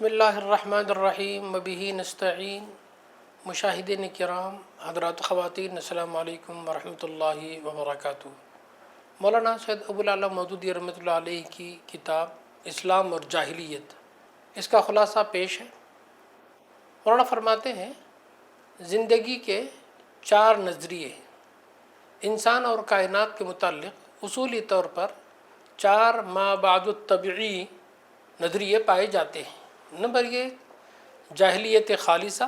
بسم اللہ الرحمن الرحیم وبہ نستعین. مشاہدین کرام، حضرات خواتین، السلام علیکم ورحمۃ اللہ وبرکاتہ. مولانا سید ابو العلا مودودی رحمۃ اللہ علیہ کی کتاب اسلام اور جاہلیت، اس کا خلاصہ پیش ہے. مولانا فرماتے ہیں زندگی کے 4 نظریے ہیں. انسان اور کائنات کے متعلق اصولی طور پر 4 ما بعد الطبعی نظریے پائے جاتے ہیں. نمبر 1 جاہلیت خالصہ،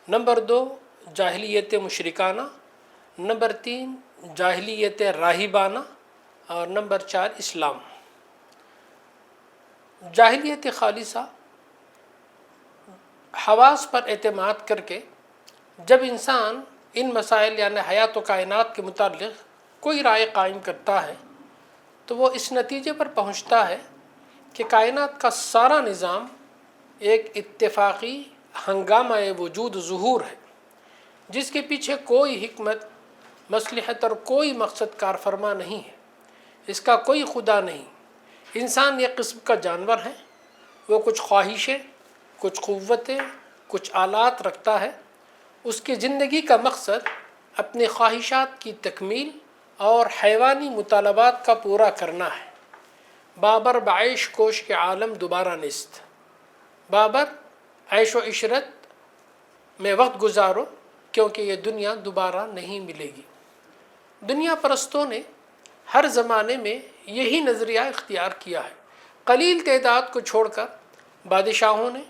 نمبر 2 جاہلیت مشرکانہ، نمبر 3 جاہلیت راہبانہ، اور نمبر 4 اسلام. جاہلیت خالصہ حواس پر اعتماد کر کے جب انسان ان مسائل یعنی حیات و کائنات کے متعلق کوئی رائے قائم کرتا ہے تو وہ اس نتیجے پر پہنچتا ہے کہ کائنات کا سارا نظام ایک اتفاقی ہنگامہ وجود ظہور ہے، جس کے پیچھے کوئی حکمت، مصلحت اور کوئی مقصد کار فرما نہیں ہے. اس کا کوئی خدا نہیں. انسان ایک قسم کا جانور ہے. وہ کچھ خواہشیں، کچھ قوتیں، کچھ آلات رکھتا ہے. اس کی زندگی کا مقصد اپنی خواہشات کی تکمیل اور حیوانی مطالبات کا پورا کرنا ہے. بابر بعیش کوش کے عالم دوبارہ نیست. بابر عیش و عشرت میں وقت گزارو کیونکہ یہ دنیا دوبارہ نہیں ملے گی. دنیا پرستوں نے ہر زمانے میں یہی نظریہ اختیار کیا ہے. قلیل تعداد کو چھوڑ کر بادشاہوں نے،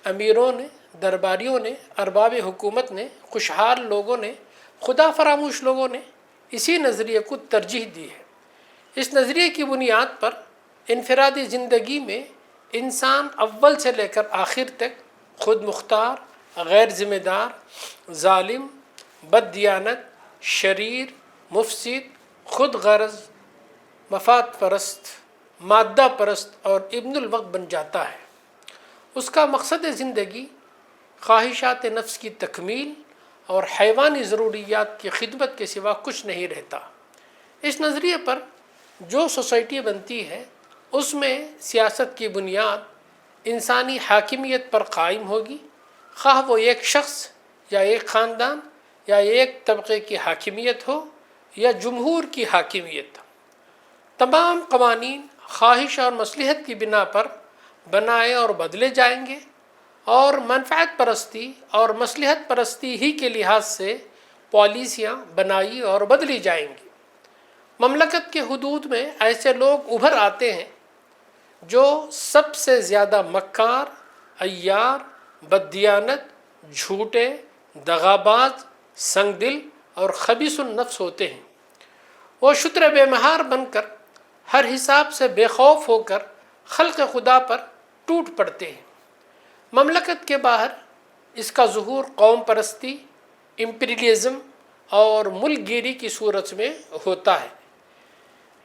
امیروں نے، درباریوں نے، ارباب حکومت نے، خوشحال لوگوں نے، خدا فراموش لوگوں نے اسی نظریے کو ترجیح دی ہے. اس نظریے کی بنیاد پر انفرادی زندگی میں انسان اول سے لے کر آخر تک خود مختار، غیر ذمہ دار، ظالم، بد دیانت، شریر، مفسد، خود غرض، مفاد پرست، مادہ پرست اور ابن الوقت بن جاتا ہے. اس کا مقصد زندگی خواہشات نفس کی تکمیل اور حیوانی ضروریات کی خدمت کے سوا کچھ نہیں رہتا. اس نظریے پر جو سوسائٹی بنتی ہے اس میں سیاست کی بنیاد انسانی حاکمیت پر قائم ہوگی، خواہ وہ ایک شخص یا ایک خاندان یا ایک طبقے کی حاکمیت ہو یا جمہور کی حاکمیت. تمام قوانین خواہش اور مصلحت کی بنا پر بنائے اور بدلے جائیں گے اور منفعت پرستی اور مصلحت پرستی ہی کے لحاظ سے پالیسیاں بنائی اور بدلی جائیں گی. مملکت کے حدود میں ایسے لوگ ابھر آتے ہیں جو سب سے زیادہ مکار، عیار، بددیانت، جھوٹے، دغاباز، سنگ دل اور خبیث النفس ہوتے ہیں. وہ شتر بے مہار بن کر ہر حساب سے بے خوف ہو کر خلق خدا پر ٹوٹ پڑتے ہیں. مملکت کے باہر اس کا ظہور قوم پرستی، امپیریلزم اور ملک گیری کی صورت میں ہوتا ہے.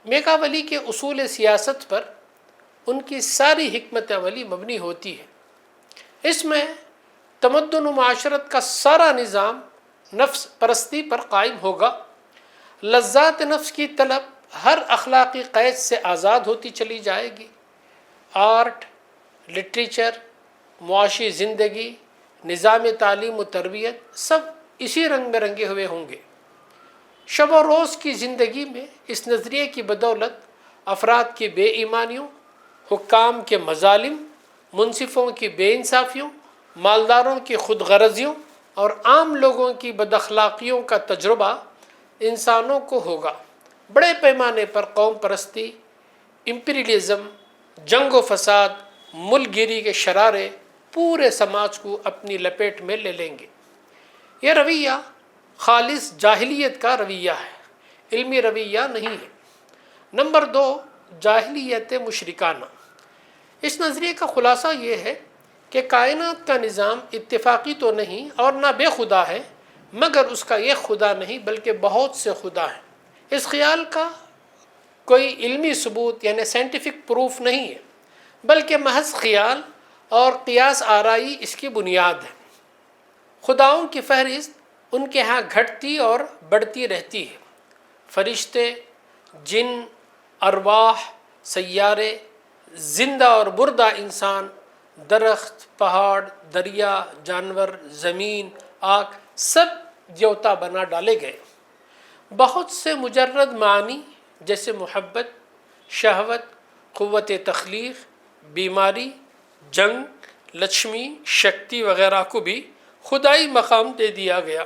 میکاولی کے اصول سیاست پر ان کی ساری حکمت عملی مبنی ہوتی ہے. اس میں تمدن و معاشرت کا سارا نظام نفس پرستی پر قائم ہوگا. لذات نفس کی طلب ہر اخلاقی قید سے آزاد ہوتی چلی جائے گی. آرٹ، لٹریچر، معاشی زندگی، نظام تعلیم و تربیت سب اسی رنگ میں رنگے ہوئے ہوں گے. شب و روز کی زندگی میں اس نظریے کی بدولت افراد کی بے ایمانیوں، حکام کے مظالم، منصفوں کی بے انصافیوں، مالداروں کی خود غرضیوں اور عام لوگوں کی بد اخلاقیوں کا تجربہ انسانوں کو ہوگا. بڑے پیمانے پر قوم پرستی، امپیریلزم، جنگ و فساد، ملک گیری کے شرارے پورے سماج کو اپنی لپیٹ میں لے لیں گے. یہ رویہ خالص جاہلیت کا رویہ ہے، علمی رویہ نہیں ہے. نمبر 2 جاہلیت مشرکانہ. اس نظریے کا خلاصہ یہ ہے کہ کائنات کا نظام اتفاقی تو نہیں اور نہ بے خدا ہے، مگر اس کا ایک خدا نہیں بلکہ بہت سے خدا ہیں. اس خیال کا کوئی علمی ثبوت یعنی سائنٹیفک پروف نہیں ہے، بلکہ محض خیال اور قیاس آرائی اس کی بنیاد ہے. خداؤں کی فہرست ان کے ہاں گھٹتی اور بڑھتی رہتی ہے. فرشتے، جن، ارواح، سیارے، زندہ اور مردہ انسان، درخت، پہاڑ، دریا، جانور، زمین، آگ، سب دیوتا بنا ڈالے گئے۔ بہت سے مجرد معنی جیسے محبت، شہوت، قوت تخلیق، بیماری، جنگ، لکشمی، شکتی وغیرہ کو بھی خدائی مقام دے دیا گیا۔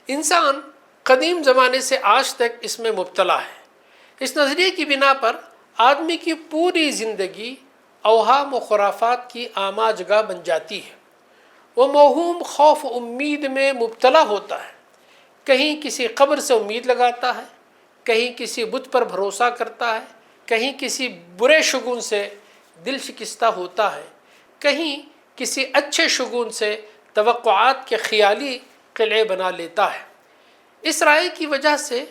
انسان قدیم زمانے سے آج تک اس میں مبتلا ہے۔ اس نظریے کی بنا پر آدمی کی پوری زندگی اوہام و خرافات کی آماجگاہ بن جاتی ہے۔ وہ موہوم خوف و امید میں مبتلا ہوتا ہے، کہیں کسی قبر سے امید لگاتا ہے، کہیں کسی بت پر بھروسہ کرتا ہے، کہیں کسی برے شگون سے دل شکستہ ہوتا ہے، کہیں کسی اچھے شگون سے توقعات کے خیالی قلعے بنا لیتا ہے۔ اس رائے کی وجہ سے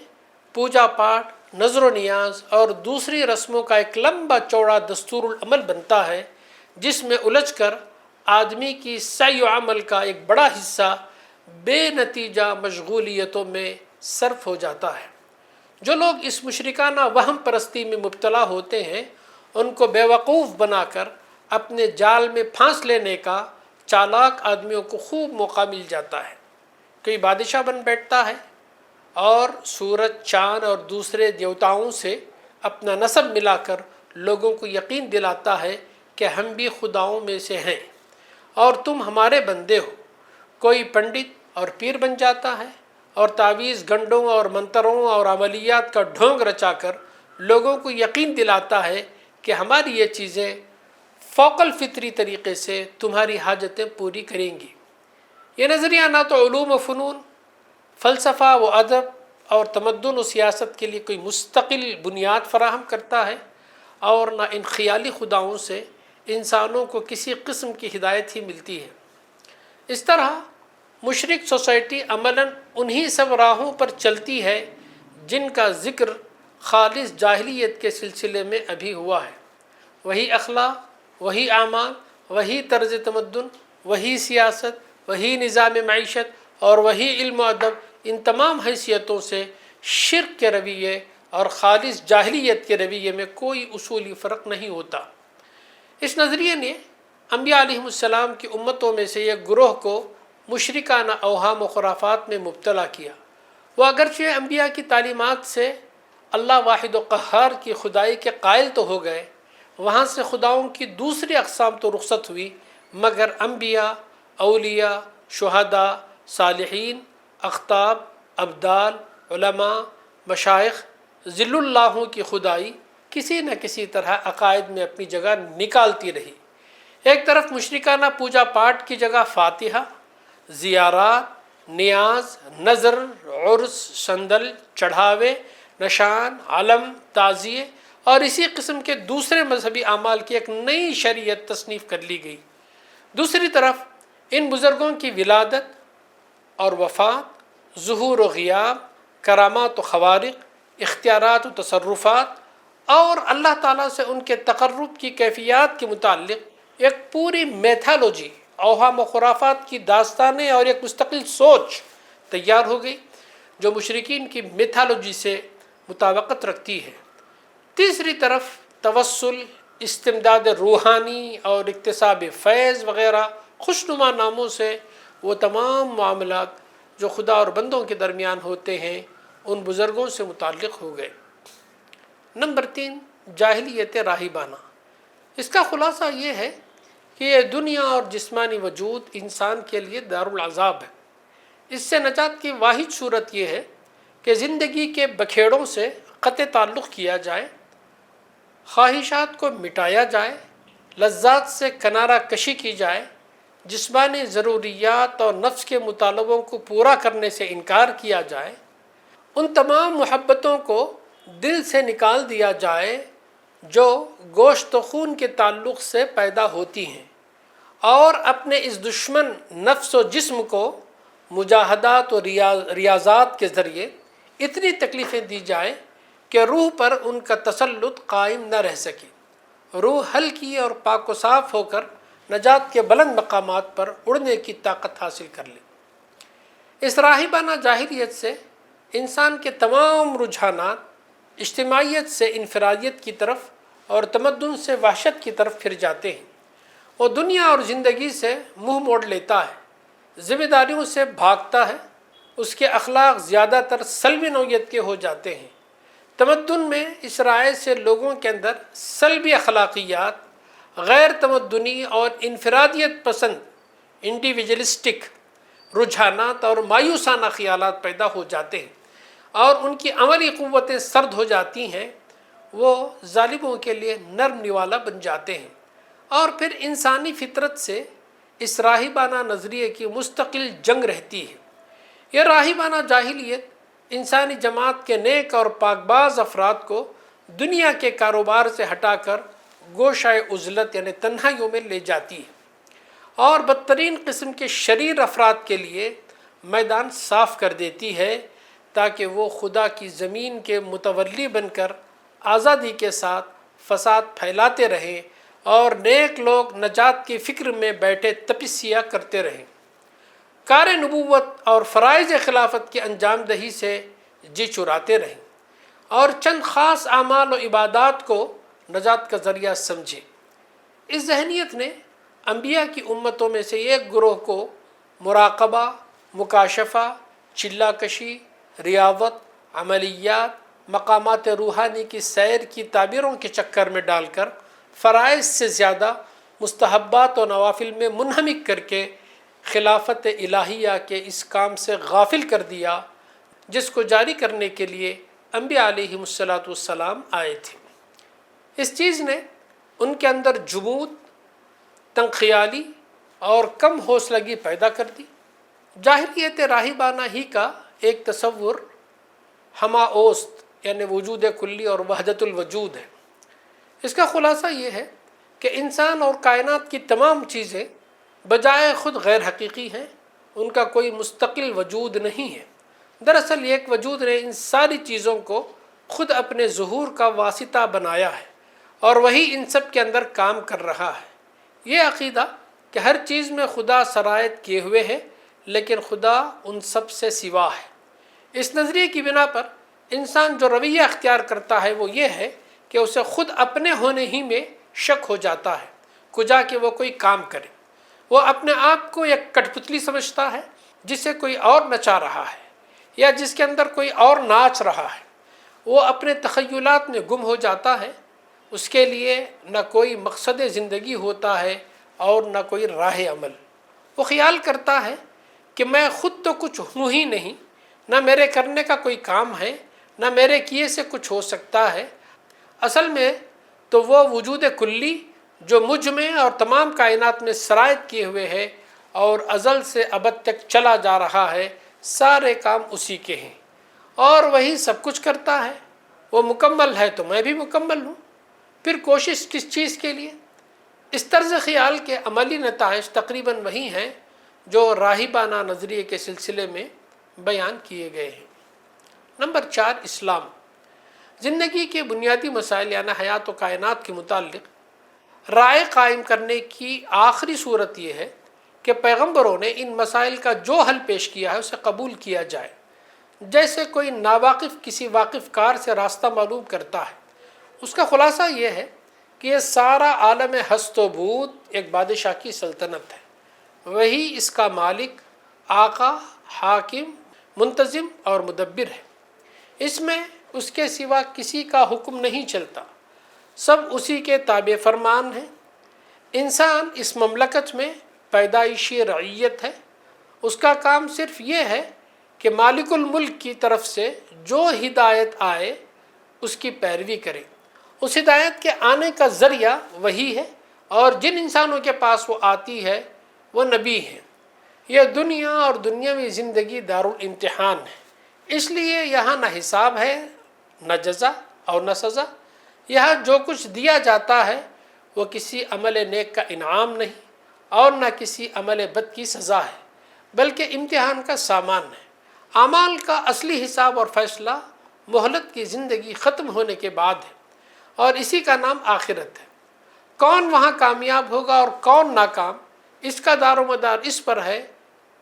پوجا پاٹ، نظر و نیاز اور دوسری رسموں کا ایک لمبا چوڑا دستور العمل بنتا ہے، جس میں الجھ کر آدمی کی سعی و عمل کا ایک بڑا حصہ بے نتیجہ مشغولیتوں میں صرف ہو جاتا ہے۔ جو لوگ اس مشرکانہ وہم پرستی میں مبتلا ہوتے ہیں، ان کو بیوقوف بنا کر اپنے جال میں پھانس لینے کا چالاک آدمیوں کو خوب موقع مل جاتا ہے۔ کوئی بادشاہ بن بیٹھتا ہے اور سورج، چاند اور دوسرے دیوتاؤں سے اپنا نسب ملا کر لوگوں کو یقین دلاتا ہے کہ ہم بھی خداؤں میں سے ہیں اور تم ہمارے بندے ہو۔ کوئی پنڈت اور پیر بن جاتا ہے اور تعویذ گنڈوں اور منتروں اور عملیات کا ڈھونگ رچا کر لوگوں کو یقین دلاتا ہے کہ ہماری یہ چیزیں فوق الفطری طریقے سے تمہاری حاجتیں پوری کریں گی۔ یہ نظریہ نہ تو علوم و فنون، فلسفہ و ادب اور تمدن و سیاست کے لیے کوئی مستقل بنیاد فراہم کرتا ہے، اور نہ ان خیالی خداؤں سے انسانوں کو کسی قسم کی ہدایت ہی ملتی ہے۔ اس طرح مشرک سوسائٹی عملاً انہی سب راہوں پر چلتی ہے جن کا ذکر خالص جاہلیت کے سلسلے میں ابھی ہوا ہے۔ وہی اخلاق، وہی اعمال، وہی طرز تمدن، وہی سیاست، وہی نظام معیشت اور وہی علم و ادب، ان تمام حیثیتوں سے شرک کے رویے اور خالص جاہلیت کے رویے میں کوئی اصولی فرق نہیں ہوتا۔ اس نظریے نے انبیاء علیہ السلام کی امتوں میں سے ایک گروہ کو مشرکانہ اوہام و خرافات میں مبتلا کیا۔ وہ اگرچہ انبیاء کی تعلیمات سے اللہ واحد و قہار کی خدائی کے قائل تو ہو گئے، وہاں سے خداؤں کی دوسری اقسام تو رخصت ہوئی، مگر انبیاء، اولیاء، شہداء، صالحین، اقطاب، ابدال، علماء، مشائخ، ذل اللہوں کی خدائی کسی نہ کسی طرح عقائد میں اپنی جگہ نکالتی رہی۔ ایک طرف مشرکانہ پوجا پاٹ کی جگہ فاتحہ، زیارات، نیاز، نظر، عرس، شندل، چڑھاوے، نشان، علم، تعزیے اور اسی قسم کے دوسرے مذہبی اعمال کی ایک نئی شریعت تصنیف کر لی گئی۔ دوسری طرف ان بزرگوں کی ولادت اور وفات، ظہور و غیاب، کرامات و خوارق، اختیارات و تصرفات اور اللہ تعالیٰ سے ان کے تقرب کی کیفیات کے متعلق ایک پوری میتھالوجی، اوہام و خرافات کی داستانیں اور ایک مستقل سوچ تیار ہو گئی جو مشرکین کی میتھالوجی سے مطابقت رکھتی ہے۔ تیسری طرف توسل، استمداد روحانی اور اکتساب فیض وغیرہ خوشنما ناموں سے وہ تمام معاملات جو خدا اور بندوں کے درمیان ہوتے ہیں ان بزرگوں سے متعلق ہو گئے۔ نمبر 3، جاہلیت راہبانہ۔ اس کا خلاصہ یہ ہے کہ یہ دنیا اور جسمانی وجود انسان کے لیے دارالعذاب ہے۔ اس سے نجات کی واحد صورت یہ ہے کہ زندگی کے بکھیڑوں سے قطع تعلق کیا جائے، خواہشات کو مٹایا جائے، لذات سے کنارہ کشی کی جائے، جسمانی ضروریات اور نفس کے مطالبوں کو پورا کرنے سے انکار کیا جائے، ان تمام محبتوں کو دل سے نکال دیا جائے جو گوشت و خون کے تعلق سے پیدا ہوتی ہیں، اور اپنے اس دشمن نفس و جسم کو مجاہدات و ریاضات کے ذریعے اتنی تکلیفیں دی جائیں کہ روح پر ان کا تسلط قائم نہ رہ سکے، روح ہلکی اور پاک و صاف ہو کر نجات کے بلند مقامات پر اڑنے کی طاقت حاصل کر لے۔ اس راہبانہ جاہلیت سے انسان کے تمام رجحانات اجتماعیت سے انفرادیت کی طرف اور تمدن سے وحشت کی طرف پھر جاتے ہیں۔ وہ دنیا اور زندگی سے منہ موڑ لیتا ہے، ذمہ داریوں سے بھاگتا ہے، اس کے اخلاق زیادہ تر سلبی نوعیت کے ہو جاتے ہیں۔ تمدن میں اس رائے سے لوگوں کے اندر سلبی اخلاقیات، غیر تمدنی اور انفرادیت پسند انڈیویجلسٹک رجحانات اور مایوسانہ خیالات پیدا ہو جاتے ہیں، اور ان کی عملی قوتیں سرد ہو جاتی ہیں، وہ ظالموں کے لیے نرم نوالا بن جاتے ہیں، اور پھر انسانی فطرت سے اس راہبانہ نظریے کی مستقل جنگ رہتی ہے۔ یہ راہبانہ جاہلیت انسانی جماعت کے نیک اور پاکباز افراد کو دنیا کے کاروبار سے ہٹا کر گوشہ عزلت یعنی تنہائیوں میں لے جاتی ہے، اور بدترین قسم کے شریر افراد کے لیے میدان صاف کر دیتی ہے، تاکہ وہ خدا کی زمین کے متولی بن کر آزادی کے ساتھ فساد پھیلاتے رہیں اور نیک لوگ نجات کی فکر میں بیٹھے تپسیا کرتے رہیں، کار نبوت اور فرائض خلافت کی انجام دہی سے جی چراتے رہیں، اور چند خاص اعمال و عبادات کو نجات کا ذریعہ سمجھیں۔ اس ذہنیت نے انبیاء کی امتوں میں سے ایک گروہ کو مراقبہ، مکاشفہ، چلہ کشی، ریاضت، عملیات، مقامات روحانی کی سیر کی تعبیروں کے چکر میں ڈال کر فرائض سے زیادہ مستحبات و نوافل میں منہمک کر کے خلافت الہیہ کے اس کام سے غافل کر دیا، جس کو جاری کرنے کے لیے انبیاء علیہم السلام آئے تھے۔ اس چیز نے ان کے اندر جمود، تنخیالی اور کم حوصلگی پیدا کر دی۔ جاہلیت راہبانہ ہی کا ایک تصور ہما اوست یعنی وجود کلی اور وحدت الوجود ہے۔ اس کا خلاصہ یہ ہے کہ انسان اور کائنات کی تمام چیزیں بجائے خود غیر حقیقی ہیں، ان کا کوئی مستقل وجود نہیں ہے۔ دراصل ایک وجود نے ان ساری چیزوں کو خود اپنے ظہور کا واسطہ بنایا ہے، اور وہی ان سب کے اندر کام کر رہا ہے۔ یہ عقیدہ کہ ہر چیز میں خدا سرایت کیے ہوئے ہے، لیکن خدا ان سب سے سوا ہے، اس نظریے کی بنا پر انسان جو رویہ اختیار کرتا ہے وہ یہ ہے کہ اسے خود اپنے ہونے ہی میں شک ہو جاتا ہے، کجا کہ وہ کوئی کام کرے۔ وہ اپنے آپ کو ایک کٹھ پتلی سمجھتا ہے جسے کوئی اور نچا رہا ہے، یا جس کے اندر کوئی اور ناچ رہا ہے۔ وہ اپنے تخیلات میں گم ہو جاتا ہے، اس کے لیے نہ کوئی مقصد زندگی ہوتا ہے اور نہ کوئی راہ عمل۔ وہ خیال کرتا ہے کہ میں خود تو کچھ ہوں ہی نہیں، نہ میرے کرنے کا کوئی کام ہے، نہ میرے کیے سے کچھ ہو سکتا ہے۔ اصل میں تو وہ وجود کلی جو مجھ میں اور تمام کائنات میں سرایت کیے ہوئے ہے اور ازل سے ابد تک چلا جا رہا ہے، سارے کام اسی کے ہیں، اور وہی سب کچھ کرتا ہے۔ وہ مکمل ہے تو میں بھی مکمل ہوں، پھر کوشش کس چیز کے لیے؟ اس طرز خیال کے عملی نتائج تقریباً وہی ہیں جو راہبانہ نظریے کے سلسلے میں بیان کیے گئے ہیں۔ نمبر 4، اسلام۔ زندگی کے بنیادی مسائل یعنی حیات و کائنات کے متعلق رائے قائم کرنے کی آخری صورت یہ ہے کہ پیغمبروں نے ان مسائل کا جو حل پیش کیا ہے اسے قبول کیا جائے۔ جیسے کوئی ناواقف کسی واقف کار سے راستہ معلوم کرتا ہے، اس کا خلاصہ یہ ہے کہ یہ سارا عالم ہست و بود ایک بادشاہ کی سلطنت ہے، وہی اس کا مالک، آقا، حاکم، منتظم اور مدبر ہے۔ اس میں اس کے سوا کسی کا حکم نہیں چلتا، سب اسی کے تابع فرمان ہیں۔ انسان اس مملکت میں پیدائشی رعیت ہے، اس کا کام صرف یہ ہے کہ مالک الملک کی طرف سے جو ہدایت آئے اس کی پیروی کرے۔ اس ہدایت کے آنے کا ذریعہ وہی ہے، اور جن انسانوں کے پاس وہ آتی ہے وہ نبی ہیں۔ یہ دنیا اور دنیاوی زندگی دارالامتحان ہے، اس لیے یہاں نہ حساب ہے، نہ جزا اور نہ سزا۔ یہاں جو کچھ دیا جاتا ہے وہ کسی عمل نیک کا انعام نہیں، اور نہ کسی عمل بد کی سزا ہے، بلکہ امتحان کا سامان ہے۔ اعمال کا اصلی حساب اور فیصلہ مہلت کی زندگی ختم ہونے کے بعد ہے، اور اسی کا نام آخرت ہے۔ کون وہاں کامیاب ہوگا اور کون ناکام، اس کا دار و مدار اس پر ہے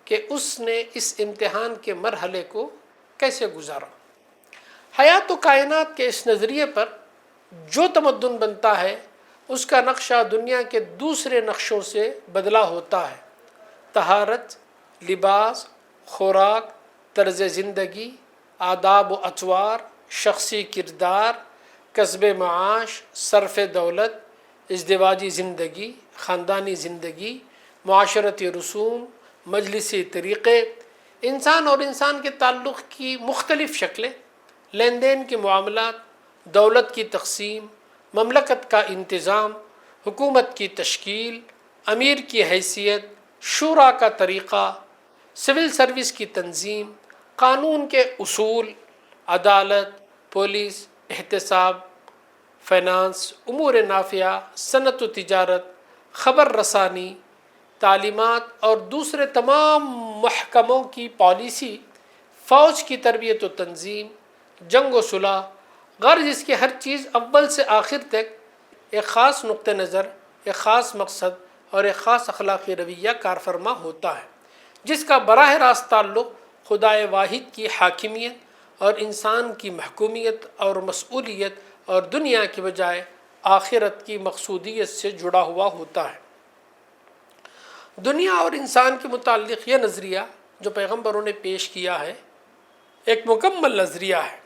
کہ اس نے اس امتحان کے مرحلے کو کیسے گزارا۔ حیات و کائنات کے اس نظریے پر جو تمدن بنتا ہے اس کا نقشہ دنیا کے دوسرے نقشوں سے بدلا ہوتا ہے۔ طہارت، لباس، خوراک، طرز زندگی، آداب و اطوار، شخصی کردار، کسب معاش، صرف دولت، ازدواجی زندگی، خاندانی زندگی، معاشرتی رسوم، مجلسی طریقے، انسان اور انسان کے تعلق کی مختلف شکلیں، لین دین کے معاملات، دولت کی تقسیم، مملکت کا انتظام، حکومت کی تشکیل، امیر کی حیثیت، شورا کا طریقہ، سول سروس کی تنظیم، قانون کے اصول، عدالت، پولیس، احتساب، فائنانس، امور نافعہ، صنعت و تجارت، خبر رسانی، تعلیمات اور دوسرے تمام محکموں کی پالیسی، فوج کی تربیت و تنظیم، جنگ و صلح، غرض اس کی ہر چیز اول سے آخر تک ایک خاص نقطہ نظر، ایک خاص مقصد اور ایک خاص اخلاقی رویہ کار فرما ہوتا ہے، جس کا براہ راست تعلق خدائے واحد کی حاکمیت اور انسان کی محکومیت اور مسئولیت اور دنیا کے بجائے آخرت کی مقصودیت سے جڑا ہوا ہوتا ہے۔ دنیا اور انسان کے متعلق یہ نظریہ جو پیغمبروں نے پیش کیا ہے ایک مکمل نظریہ ہے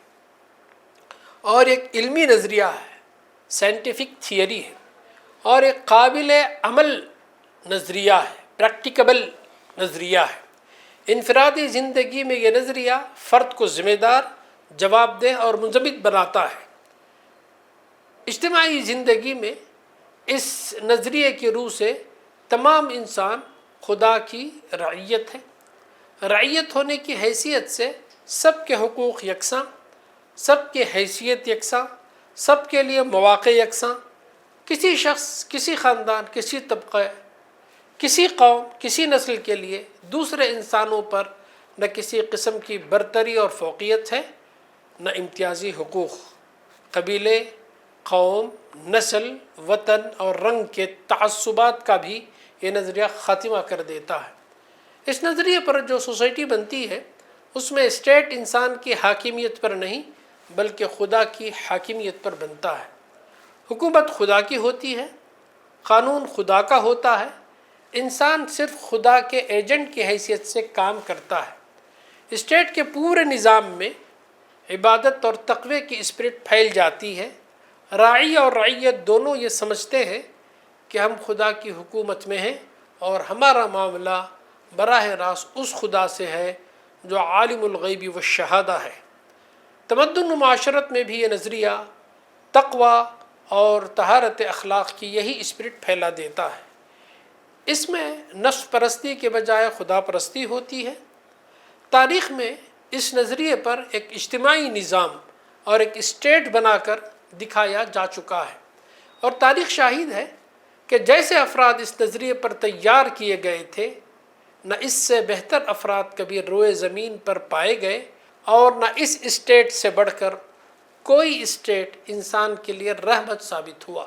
اور ایک علمی نظریہ ہے، سائنٹیفک تھیوری ہے، اور ایک قابل عمل نظریہ ہے، پریکٹیکیبل نظریہ ہے۔ انفرادی زندگی میں یہ نظریہ فرد کو ذمہ دار، جواب دہ اور منضبط بناتا ہے۔ اجتماعی زندگی میں اس نظریے کی روح سے تمام انسان خدا کی رعیت ہے۔ رعیت ہونے کی حیثیت سے سب کے حقوق یکساں، سب کی حیثیت یکساں، سب کے لیے مواقع یکساں، کسی شخص، کسی خاندان، کسی طبقہ، کسی قوم، کسی نسل کے لیے دوسرے انسانوں پر نہ کسی قسم کی برتری اور فوقیت ہے، نہ امتیازی حقوق۔ قبیلے، قوم، نسل، وطن اور رنگ کے تعصبات کا بھی یہ نظریہ خاتمہ کر دیتا ہے۔ اس نظریے پر جو سوسائٹی بنتی ہے اس میں اسٹیٹ انسان کی حاکمیت پر نہیں بلکہ خدا کی حاکمیت پر بنتا ہے۔ حکومت خدا کی ہوتی ہے، قانون خدا کا ہوتا ہے، انسان صرف خدا کے ایجنٹ کی حیثیت سے کام کرتا ہے۔ اسٹیٹ کے پورے نظام میں عبادت اور تقوی کی اسپرٹ پھیل جاتی ہے۔ راعی اور رعیت دونوں یہ سمجھتے ہیں کہ ہم خدا کی حکومت میں ہیں اور ہمارا معاملہ براہ راست اس خدا سے ہے جو عالم الغیب والشہادہ ہے۔ تمدن و معاشرت میں بھی یہ نظریہ تقوی اور طہارت اخلاق کی یہی اسپرٹ پھیلا دیتا ہے۔ اس میں نفس پرستی کے بجائے خدا پرستی ہوتی ہے۔ تاریخ میں اس نظریے پر ایک اجتماعی نظام اور ایک اسٹیٹ بنا کر دکھایا جا چکا ہے، اور تاریخ شاہد ہے کہ جیسے افراد اس نظریے پر تیار کیے گئے تھے، نہ اس سے بہتر افراد کبھی روئے زمین پر پائے گئے، اور نہ اس اسٹیٹ سے بڑھ کر کوئی اسٹیٹ انسان کے لیے رحمت ثابت ہوا۔